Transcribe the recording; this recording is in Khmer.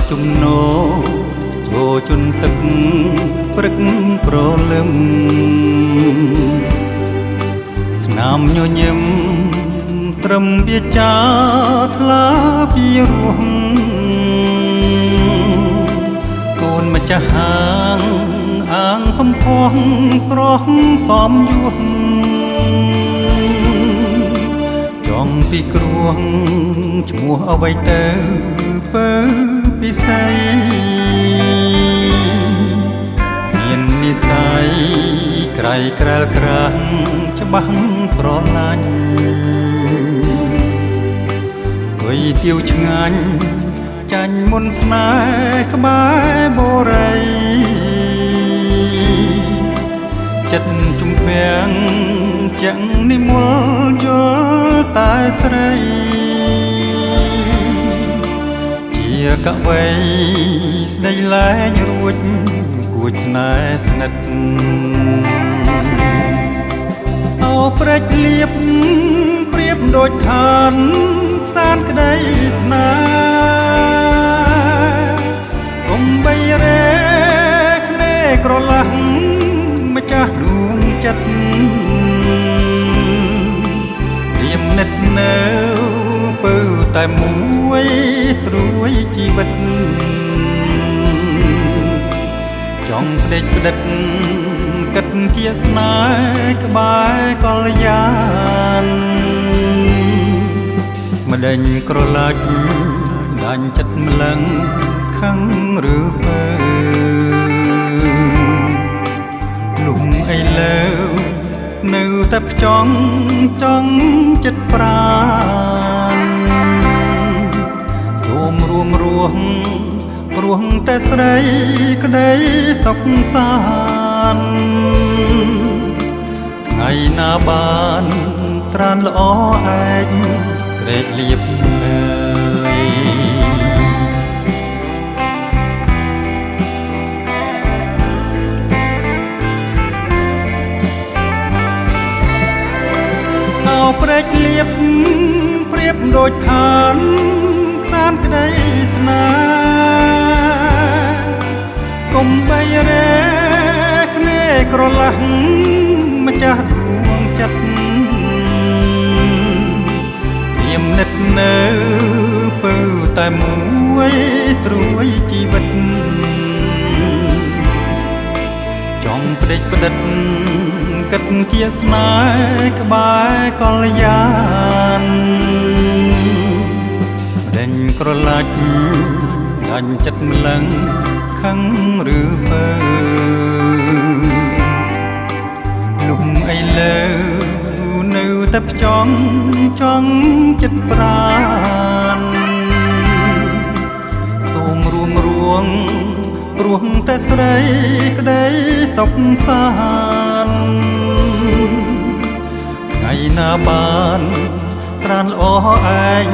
ជុំណូចូលជន់ទឹកព្រឹកប្រលឹមស្នាមញញឹមត្រឹមវាចាថ្លាពីរោះកូនម្ចាស់ហាងអាងសំផស្សស្រស់សំយុះចង់ពីគ្រោះឈ្មោះអ្វីទៅពើពិស័យមាននិស័យក្រៃក្រែលក្រាស់ច្បាស់ស្រឡាញ់គុយទៀវឆ្ងាញ់ចាញ់មុនស្នេហ៍ក្បែរបូរីចិត្តជំពាំងចាំងនិមលយល់តែស្រីជាកវីស្ដីលែងរួចគួចស្នេហ៍ស្និទ្ធអោព្រេចលៀបប្រៀបដូចឋានផ្សានក្តីស្នេហ៍កុំបីរែគ្នេក្រឡាស់ម្ចាស់ដួងចិត្តរៀមនិតនៅពើតែមួយត្រួយជីវិតចង់ផ្ដេចផ្ដិតគិតគៀស្នេហ៍ក្បែរកល្យានម្ដេញក្រឡាច់ដាច់ចិត្តម្លឹងខឹងឬបើលំអីលើនៅតែផ្ចង់ចង់ចិត្តប្រាណសូមរួមរស់រស់តែស្រីក្តីសុខសាន្តថ្ងៃណាបានត្រានល្អឯងក្រេកលៀបហើយអោព្រេចលៀបប្រៀបដូចឋានខ្សានក្តីស្នេហ៍កុំបីរែគ្នេក្រឡាស់ម្ចាស់ដួងចិត្តរៀមនិតនៅពើតែមួយត្រួយជីវិតចង់ផ្ដេចផ្ដិតគិតគៀស្នេហ៍ក្បែរកល្យានម្ដេញក្រឡាច់ដាច់ចិត្តម្លឹងខឹងឬបើលំអីលើនៅតែផ្ចង់ចង់ចិត្តប្រាណសូមរួមរួងរស់តែស្រីក្តីសុខសាន្តថ្ងៃណាបានត្រានល្អឯង